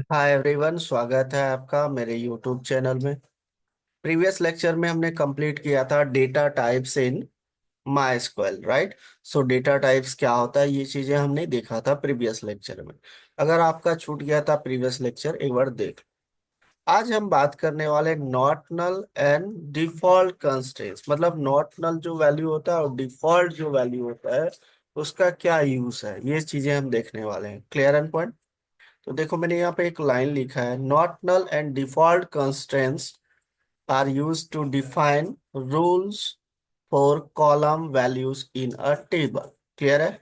Hi everyone, स्वागत है आपका मेरे यूट्यूब चैनल में। प्रीवियस लेक्चर में हमने कंप्लीट किया था data types in my स्क्वेल, right. So data types क्या होता है, ये चीजें हमने देखा था प्रीवियस लेक्चर में। अगर आपका छूट गया था प्रीवियस लेक्चर, एक बार देख। आज हम बात करने वाले not null and default constraints, मतलब नॉट नल जो वैल्यू होता है और डिफॉल्ट जो वैल्यू होता है उसका क्या यूज है, ये चीजें हम देखने वाले हैं। Clear and point. तो देखो, मैंने यहाँ पे एक लाइन लिखा है, not null and default constraints are used to define rules for column values in a table. Clear है।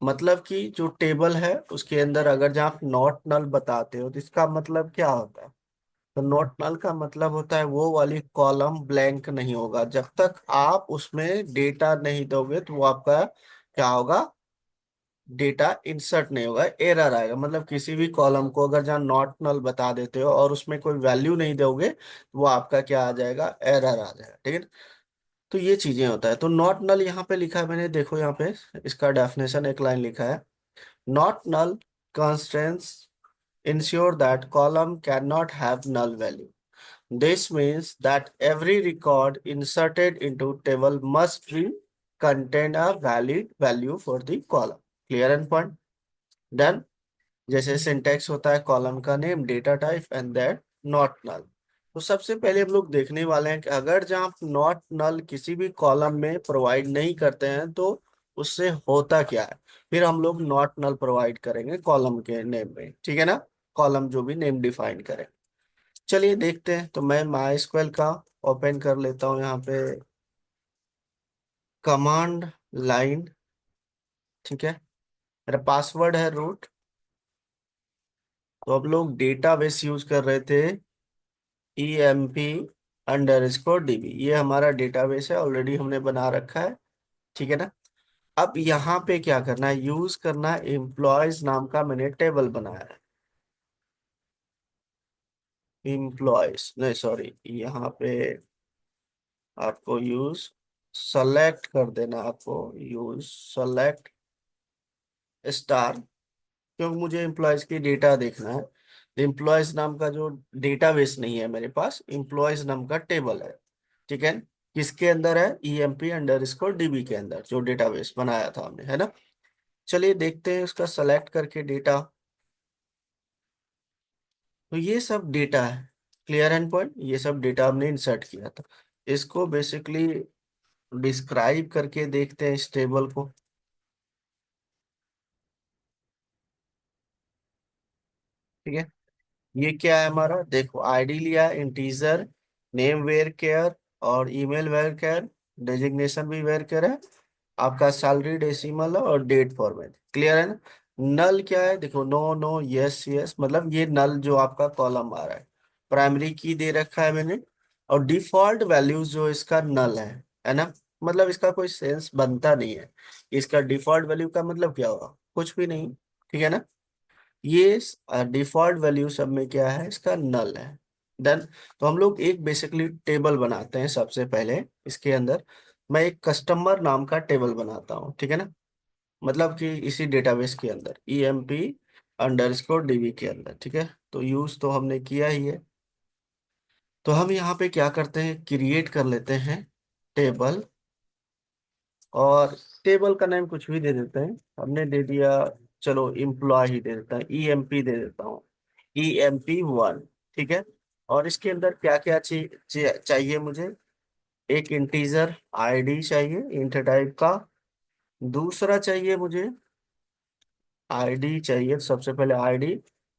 मतलब कि जो टेबल है उसके अंदर अगर जहाँ आप नॉट नल बताते हो तो इसका मतलब क्या होता है। तो नॉट नल का मतलब होता है वो वाली कॉलम ब्लैंक नहीं होगा, जब तक आप उसमें डेटा नहीं दोगे तो वो आपका क्या होगा, डेटा इंसर्ट नहीं होगा, एरर आएगा। मतलब किसी भी कॉलम को अगर जहाँ नॉट नल बता देते हो और उसमें कोई वैल्यू नहीं दोगे तो वो आपका क्या आ जाएगा, एरर आ जाएगा। ठीक है। तो ये चीजें होता है। तो नॉट नल यहाँ पे लिखा है मैंने, देखो यहाँ पे इसका डेफिनेशन एक लाइन लिखा है। Not null constraints ensure that column cannot have null value. This means that every record inserted into table must be contain a valid value for the column. Clear and point? Done. जैसे syntax होता है, column का name, data type and that not null. तो सबसे पहले हम लोग देखने वाले हैं कि अगर जहाँ आप नॉट नल किसी भी कॉलम में प्रोवाइड नहीं करते हैं तो उससे होता क्या है। फिर हम लोग नॉट नल प्रोवाइड करेंगे कॉलम के नेम में, ठीक है ना। कॉलम जो भी नेम डिफाइन करें। चलिए देखते हैं। तो मैं माई स्क्वेल का ओपन कर लेता हूँ यहाँ पे, कमांड लाइन। ठीक है। मेरा पासवर्ड है रूट। तो अब लोग डेटाबेस यूज कर रहे थे, EMP_DB। ये हमारा डेटाबेस है, ऑलरेडी हमने बना रखा है। ठीक है ना। अब यहाँ पे क्या करना है, यूज करना है एम्प्लॉयज नाम का मैंने टेबल बनाया है। एम्प्लॉयज नहीं, सॉरी, यहाँ पे आपको यूज सेलेक्ट कर देना, आपको यूज सेलेक्ट स्टार, क्योंकि मुझे एम्प्लॉयज की डेटा देखना है। एम्प्लॉयज नाम का जो डेटाबेस नहीं है मेरे पास, एम्प्लॉयज नाम का टेबल है। ठीक है। किसके अंदर है, EMP_DB के अंदर, जो डेटाबेस बनाया था हमने, है ना। चलिए देखते हैं उसका सेलेक्ट करके डेटा। तो ये सब डेटा है। Clear and point. ये सब डेटा हमने इंसर्ट किया था। इसको बेसिकली डिस्क्राइब करके देखते हैं इस टेबल को। ठीक है। ये क्या है हमारा, देखो आईडी लिया है इंटीजर, नेम वेर केयर और ईमेल वेर केयर, डेजिग्नेशन भी वेर केयर है, आपका सैलरी डेसिमल है और डेट फॉर्मेट। क्लियर है ना। नल क्या है, देखो नो नो यस यस, मतलब ये नल जो आपका कॉलम आ रहा है। प्राइमरी की दे रखा है मैंने, और डिफॉल्ट वैल्यूज जो इसका नल है ना। मतलब इसका कोई सेंस बनता नहीं है। इसका डिफॉल्ट वैल्यू का मतलब क्या होगा, कुछ भी नहीं। ठीक है ना। ये डिफॉल्ट वैल्यू सब में क्या है, इसका नल है। देन तो हम लोग एक बेसिकली टेबल बनाते हैं। सबसे पहले इसके अंदर मैं एक कस्टमर नाम का टेबल बनाता हूँ, ठीक है ना। मतलब कि इसी डेटाबेस के अंदर EMP_DB के अंदर, ठीक है। तो यूज तो हमने किया ही है। तो हम यहाँ पे क्या करते हैं, क्रिएट कर लेते हैं टेबल। और टेबल का नाम कुछ भी दे देते हैं, हमने दे दिया, चलो एम्प्लॉय ही दे देता है, EMP दे देता हूँ, EMP1। ठीक है। और इसके अंदर क्या क्या चाहिए मुझे, एक इंटीजर आईडी चाहिए इंट टाइप का। दूसरा चाहिए मुझे आईडी चाहिए, सबसे पहले आईडी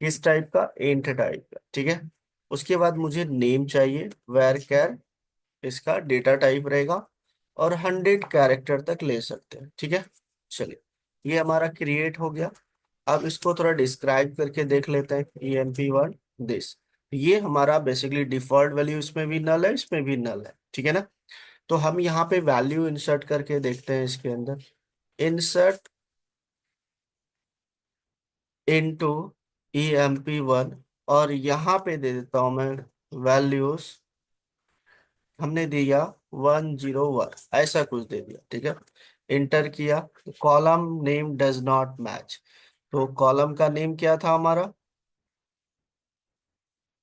किस टाइप का, इंट टाइप का। ठीक है। उसके बाद मुझे नेम चाहिए, वेर कैर, इसका डेटा टाइप रहेगा, और 100 कैरेक्टर तक ले सकते हैं। ठीक है। चलिए, ये हमारा क्रिएट हो गया। अब इसको थोड़ा डिस्क्राइब करके देख लेते हैं, EMP1 दिस। ये हमारा बेसिकली डिफॉल्ट वैल्यू, इसमें भी नल है, इसमें भी नल है। ठीक है ना। तो हम यहाँ पे वैल्यू इंसर्ट करके देखते हैं इसके अंदर, इंसर्ट इनटू EMP1। और यहाँ पे दे देता हूँ मैं वैल्यूज, हमने दिया 101, ऐसा कुछ दे दिया। ठीक है। इंटर किया, column name does not match. तो कॉलम का नेम क्या था हमारा,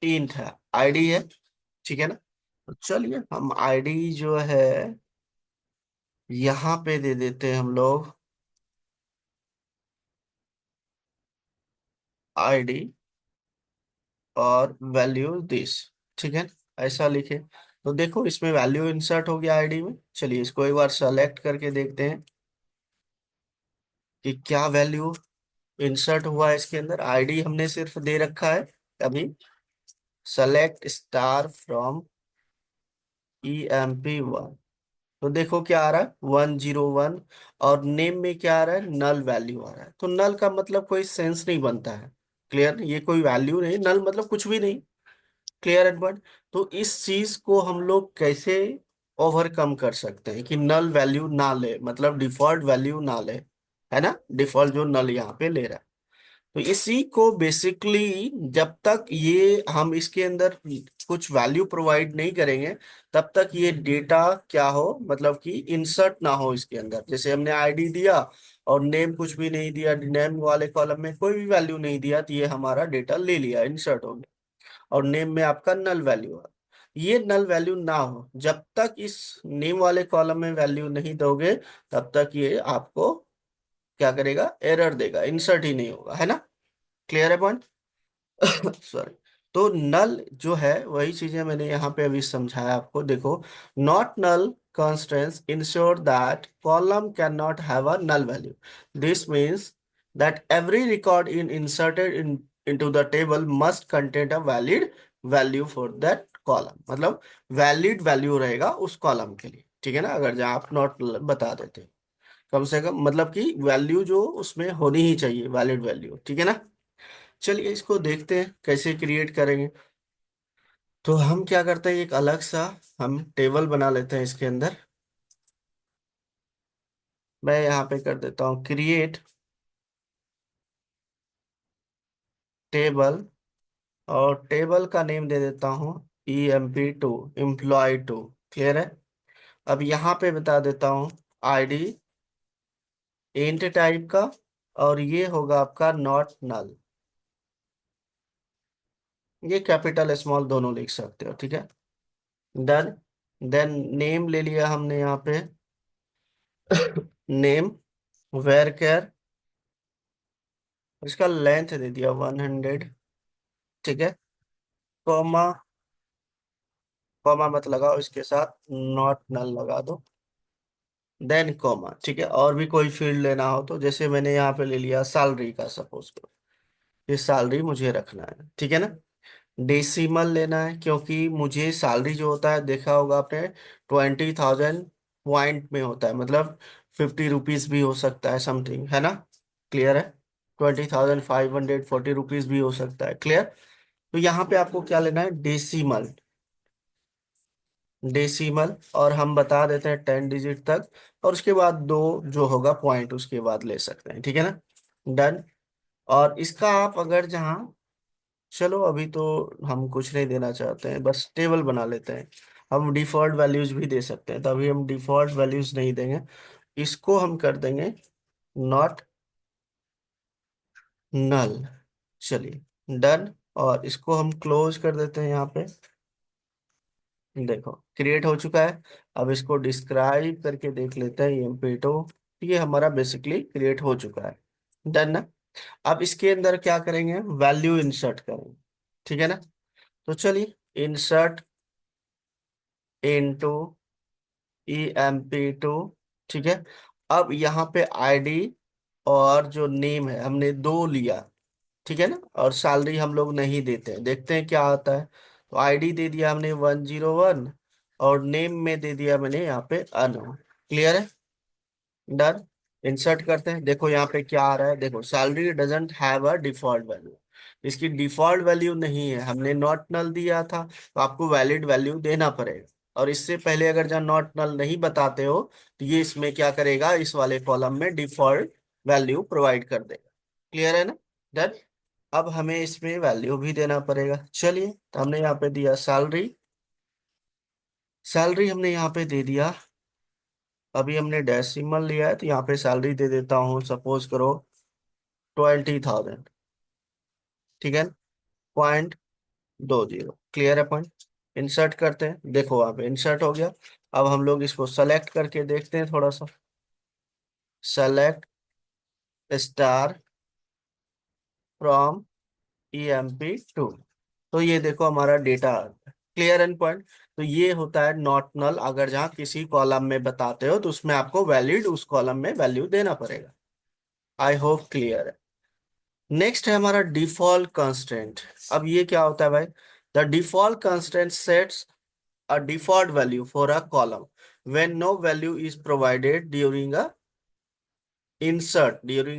तीन था, आईडी है, ठीक है ना। तो चलिए हम आईडी जो है यहाँ पे दे देते हैं हम लोग, आईडी और वैल्यू दिस, ठीक है, ऐसा लिखे। तो देखो इसमें वैल्यू इंसर्ट हो गया आईडी में। चलिए इसको एक बार सेलेक्ट करके देखते हैं कि क्या वैल्यू इंसर्ट हुआ है इसके अंदर। आईडी हमने सिर्फ दे रखा है अभी, सेलेक्ट स्टार फ्रॉम EMP1। तो देखो क्या आ रहा है, 101। और नेम में क्या आ रहा है, नल वैल्यू आ रहा है। तो नल का मतलब कोई सेंस नहीं बनता है। क्लियर, ये कोई वैल्यू नहीं, नल मतलब कुछ भी नहीं। Clear and but. तो इस चीज को हम लोग कैसे ओवरकम कर सकते हैं कि नल वैल्यू ना ले, मतलब डिफॉल्ट वैल्यू ना ले, है ना, डिफॉल्ट जो नल यहाँ पे ले रहा है। तो इसी को बेसिकली जब तक ये हम इसके अंदर कुछ वैल्यू प्रोवाइड नहीं करेंगे, तब तक ये डेटा क्या हो, मतलब कि इंसर्ट ना हो इसके अंदर। जैसे हमने आईडी दिया और नेम कुछ भी नहीं दिया, नेम वाले कॉलम में कोई भी वैल्यू नहीं दिया, तो ये हमारा डेटा ले लिया, इंसर्ट हो गया। और नेम में आपका नल वैल्यू है। ये नल वैल्यू ना हो, जब तक इस नेम वाले कॉलम में वैल्यू नहीं दोगे, तब तक ये आपको क्या करेगा, एरर देगा, इंसर्ट ही नहीं होगा, है ना। क्लियर है पॉइंट। सॉरी। तो नल जो है वही चीजें मैंने यहाँ पे अभी समझाया आपको। देखो, not null constraints ensure that column cannot have a null value. This means that every record inserted into the table must contain a valid value for that column। मतलब वैलिड वैल्यू रहेगा उस कॉलम के लिए, ठीक है ना। अगर जहाँ आप नॉट बता देते हो, कम से कम मतलब कि वैल्यू जो उसमें होनी ही चाहिए, वैलिड वैल्यू, ठीक है ना। चलिए इसको देखते हैं कैसे क्रिएट करेंगे। तो हम क्या करते हैं, एक अलग सा हम टेबल बना लेते हैं इसके अंदर। मैं यहाँ पे कर देता हूँ क्रिएट टेबल, और टेबल का नेम दे देता हूँ EMP2, एम्प्लॉय 2। क्लियर है। अब यहाँ पे बता देता हूँ आईडी इंट टाइप का, और ये होगा आपका नॉट नल। ये कैपिटल स्मॉल दोनों लिख सकते हो, ठीक है। डन। देन नेम ले लिया हमने यहाँ पे, नेम वेर केयर, इसका लेंथ दे दिया 100, ठीक है। कॉमा, कॉमा मत लगाओ, इसके साथ नॉट नल लगा दो, देन कॉमा, ठीक है। और भी कोई फील्ड लेना हो तो, जैसे मैंने यहाँ पे ले लिया सैलरी का, सपोज करो ये सैलरी मुझे रखना है, ठीक है ना। डेसिमल लेना है, क्योंकि मुझे सैलरी जो होता है, देखा होगा आपने, 20,000 पॉइंट में होता है, मतलब 50 रुपीज भी हो सकता है समथिंग, है ना। क्लियर है। 20,540 रुपीज भी हो सकता है। क्लियर। तो यहाँ पे आपको क्या लेना है, डेसिमल, डेसिमल, और हम बता देते हैं 10 डिजिट तक, और उसके बाद दो जो होगा पॉइंट उसके बाद ले सकते हैं, ठीक है ना। डन। और इसका आप अगर जहाँ, चलो अभी तो हम कुछ नहीं देना चाहते हैं, बस टेबल बना लेते हैं। हम डिफॉल्ट वैल्यूज भी दे सकते हैं, तो अभी हम डिफॉल्ट वैल्यूज नहीं देंगे, इसको हम कर देंगे नॉट नल। चलिए डन। और इसको हम क्लोज कर देते हैं यहाँ पे। देखो क्रिएट हो चुका है। अब इसको डिस्क्राइब करके देख लेते हैं, EMP2। ये हमारा बेसिकली क्रिएट हो चुका है। डन ना। अब इसके अंदर क्या करेंगे, वैल्यू इंसर्ट करेंगे, ठीक है ना। तो चलिए इंसर्ट इनटू EMP2, ठीक है। अब यहाँ पे आईडी और जो नेम है हमने दो लिया, ठीक है ना। और सैलरी हम लोग नहीं देते हैं, देखते हैं क्या आता है। तो आईडी दे दिया हमने 101, और नेम में दे दिया मैंने यहाँ पे अनु। क्लियर है। डन। इंसर्ट करते हैं, देखो यहाँ पे क्या आ रहा है, देखो salary doesn't have a default value. इसकी डिफॉल्ट वैल्यू नहीं है, हमने नॉट नल दिया था, तो आपको वैलिड वैल्यू देना पड़ेगा। और इससे पहले अगर जहाँ नॉट नल नहीं बताते हो, तो ये इसमें क्या करेगा, इस वाले कॉलम में डिफॉल्ट वैल्यू प्रोवाइड कर देगा। क्लियर है ना। डन। अब हमें इसमें वैल्यू भी देना पड़ेगा। चलिए, तो हमने यहाँ पे दिया सैलरी, सैलरी हमने यहाँ पे दे दिया। अभी हमने डेसिमल लिया है, तो यहाँ पे सैलरी दे देता हूँ, सपोज करो 20,000, ठीक है। पॉइंट 20। क्लियर है पॉइंट। इंसर्ट करते हैं, देखो वहां पे इंसर्ट हो गया। अब हम लोग इसको सेलेक्ट करके देखते हैं थोड़ा सा। Select star from EMP2। तो ये देखो हमारा डेटा क्लियर एंड पॉइंट। तो ये होता है नॉट नल, अगर जहाँ किसी कॉलम में बताते हो तो उसमें आपको वैलिड उस कॉलम में वैल्यू देना पड़ेगा। आई होप क्लियर है। नेक्स्ट है हमारा डिफॉल्ट कंस्ट्रेंट। अब ये क्या होता है भाई? The default constraint sets a default value for a column when no value is provided during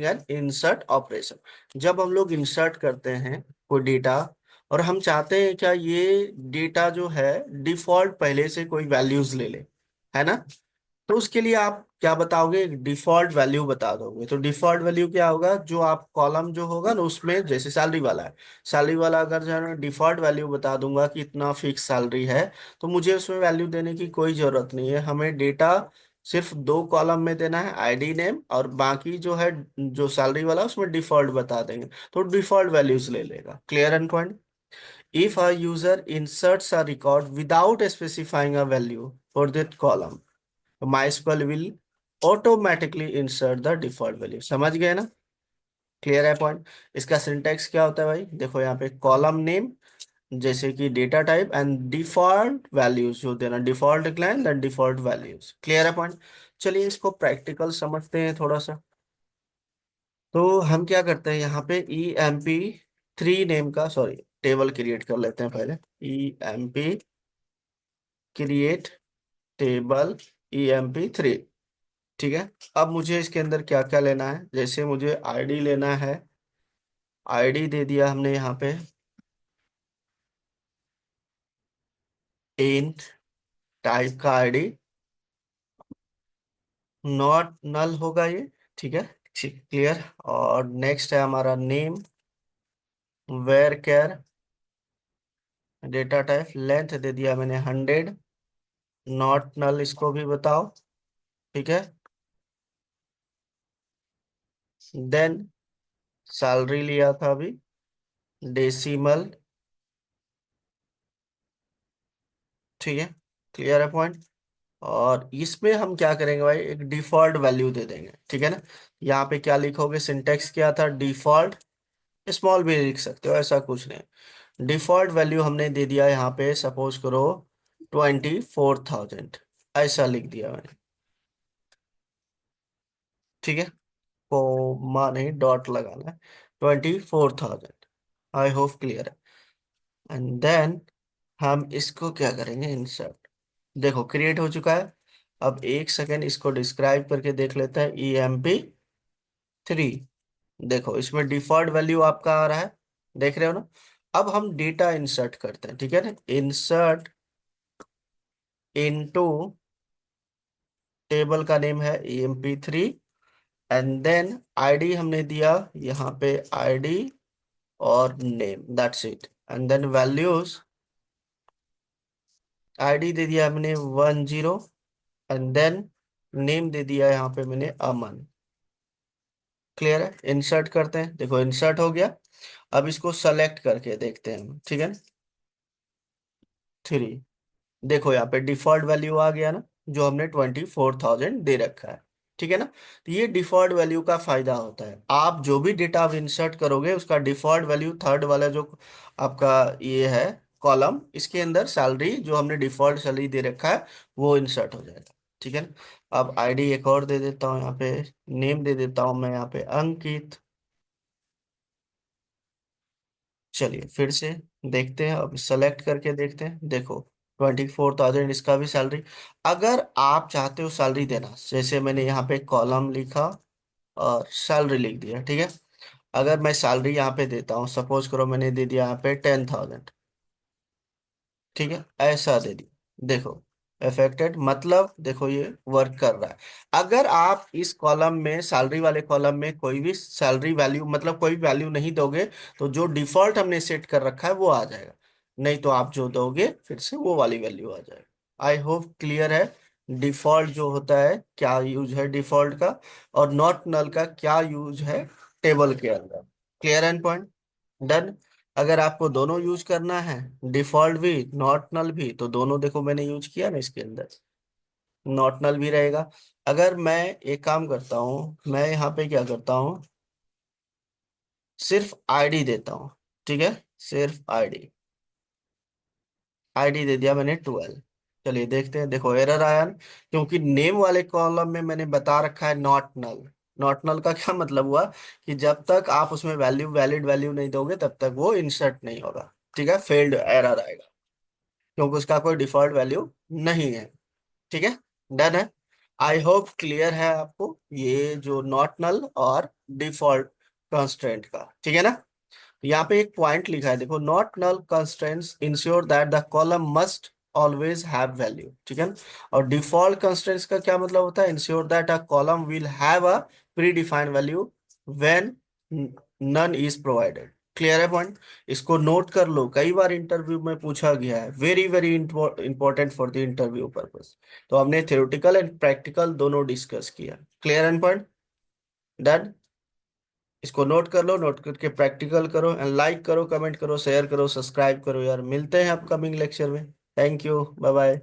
an insert operation। जब हम लोग इंसर्ट करते हैं कोई डेटा, और हम चाहते हैं क्या ये डेटा जो है डिफॉल्ट पहले से कोई वैल्यूज ले ले, है ना? तो उसके लिए आप क्या बताओगे? एक डिफॉल्ट वैल्यू बता दोगे। तो डिफॉल्ट वैल्यू क्या होगा? जो आप कॉलम जो होगा ना उसमें, जैसे सैलरी वाला है, सैलरी वाला अगर जो है ना डिफॉल्ट वैल्यू बता दूंगा कि इतना फिक्स सैलरी है, तो मुझे उसमें वैल्यू देने की कोई जरूरत नहीं है। हमें डेटा सिर्फ दो कॉलम में देना है, आईडी नेम, और बाकी जो है जो सैलरी वाला उसमें डिफॉल्ट बता देंगे, तो डिफॉल्ट वैल्यूज ले लेगा। Clear and point. If a user inserts a record without specifying a value for that column, MySQL will automatically insert the default value। समझ गए ना? क्लियर है पॉइंट। इसका सिंटैक्स क्या होता है भाई? देखो यहाँ पे कॉलम नेम, जैसे कि data type, and default values जो देना, default line then default values. Clear है पॉइंट। चलिए इसको प्रैक्टिकल समझते हैं थोड़ा सा। तो हम क्या करते हैं यहाँ पे EMP3 नेम का, सॉरी, टेबल क्रिएट कर लेते हैं पहले। EMP create table EMP3। ठीक है। अब मुझे इसके अंदर क्या क्या लेना है? जैसे मुझे आईडी लेना है, आईडी दे दिया हमने यहाँ पे, इंट टाइप का आईडी, नॉट नल होगा ये। ठीक है। ठीक, क्लियर। और नेक्स्ट है हमारा name, varchar, data type, length दे दिया मैंने 100, नॉट नल इसको भी बताओ। ठीक है। देन सैलरी लिया था अभी, डेसिमल। ठीक है। क्लियर है पॉइंट। और इसमें हम क्या करेंगे भाई? एक डिफॉल्ट वैल्यू दे देंगे। ठीक है ना? यहाँ पे क्या लिखोगे? सिंटेक्स क्या था? डिफॉल्ट, स्मॉल भी लिख सकते हो, ऐसा कुछ नहीं। डिफॉल्ट वैल्यू हमने दे दिया यहाँ पे, सपोज करो 24,000, ऐसा लिख दिया मैंने। ठीक है। कोमा नहीं, डॉट लगाना है। 24,000। आई होप क्लियर है। एंड देन हम इसको क्या करेंगे? इंसर्ट। देखो क्रिएट हो चुका है। अब एक सेकेंड इसको डिस्क्राइब करके देख लेते हैं। EMP3, देखो इसमें डिफॉल्ट वैल्यू आपका आ रहा है, देख रहे हो ना? अब हम डेटा इंसर्ट करते हैं। ठीक है ना? इंसर्ट इनटू, टेबल का नेम है EMP3, एंड देन आईडी हमने दिया यहाँ पे, आईडी और name, that's it. And then values, ID दे दिया हमने 10, एंड देन नेम दे दिया यहाँ पे मैंने अमन। क्लियर है? इंसर्ट करते हैं, देखो इंसर्ट हो गया। अब इसको सेलेक्ट करके देखते हैं हम। ठीक है। 3, देखो यहाँ पे डिफॉल्ट वैल्यू आ गया ना, जो हमने 24,000 दे रखा है। ठीक है ना? तो ये डिफॉल्ट वैल्यू का फायदा होता है। आप जो भी डेटा आप इंसर्ट करोगे उसका डिफॉल्ट वैल्यू, थर्ड वाला जो आपका ये है कॉलम, इसके अंदर सैलरी जो हमने डिफॉल्ट सैलरी दे रखा है वो इंसर्ट हो जाएगा। ठीक है ना? अब आईडी एक और दे देता हूँ यहाँ पे, नेम दे देता हूँ मैं यहाँ पे अंकित। चलिए फिर से देखते हैं, अब सेलेक्ट करके देखते हैं। देखो 24,000 इसका भी सैलरी। अगर आप चाहते हो सैलरी देना, जैसे मैंने यहाँ पे कॉलम लिखा और सैलरी लिख दिया। ठीक है। अगर मैं सैलरी यहाँ पे देता हूँ, सपोज करो मैंने दे दिया यहाँ पे 10,000। ठीक है, ऐसा दे दी। देखो अफेक्टेड, मतलब देखो ये वर्क कर रहा है। अगर आप इस कॉलम में, सैलरी वाले कॉलम में कोई भी सैलरी वैल्यू, मतलब कोई वैल्यू नहीं दोगे, तो जो डिफॉल्ट हमने सेट कर रखा है वो आ जाएगा। नहीं तो आप जो दोगे फिर से वो वाली वैल्यू आ जाएगा। आई होप क्लियर है। डिफॉल्ट जो होता है क्या यूज है डिफॉल्ट का, और नॉट नल का क्या यूज है टेबल के अंदर। Clear and point. डन। अगर आपको दोनों यूज करना है, डिफॉल्ट भी नॉट नल भी, तो दोनों देखो मैंने यूज किया ना इसके अंदर, नॉट नल भी रहेगा। अगर मैं एक काम करता हूँ, मैं यहाँ पे क्या करता हूँ, सिर्फ आईडी देता हूँ, ठीक है, सिर्फ आईडी, आईडी दे दिया मैंने 12। चलिए देखते हैं, देखो एरर आया ना, क्योंकि नेम वाले कॉलम में मैंने बता रखा है नॉट नल। नॉट नल का क्या मतलब हुआ, कि जब तक आप उसमें वैल्यू, वैलिड वैल्यू नहीं दोगे तब तक वो इंसर्ट नहीं होगा, ठीक है, फेल्ड एरर आएगा, क्योंकि उसका कोई डिफॉल्ट वैल्यू नहीं है। ठीक है, डन है। आई होप क्लियर है आपको ये जो नॉट नल और डिफॉल्ट कंस्ट्रेंट का, ठीक है ना। यहाँ पे एक पॉइंट लिखा है देखो, not null constraints ensure that the column must always have value, ठीक है ना? और डिफॉल्ट कंस्ट्रेंट्स का क्या मतलब होता है, ensure that a column will have a predefined value when none is provided. Clear है पॉइंट? इसको नोट कर लो, कई बार इंटरव्यू में पूछा गया है, very very important for the interview purpose. तो हमने थ्योरेटिकल एंड प्रैक्टिकल दोनों डिस्कस किया। Clear and point, done. इसको नोट कर लो, नोट करके प्रैक्टिकल करो एंड लाइक करो, कमेंट करो, शेयर करो, सब्सक्राइब करो यार। मिलते हैं अपकमिंग लेक्चर में। Thank you, bye bye.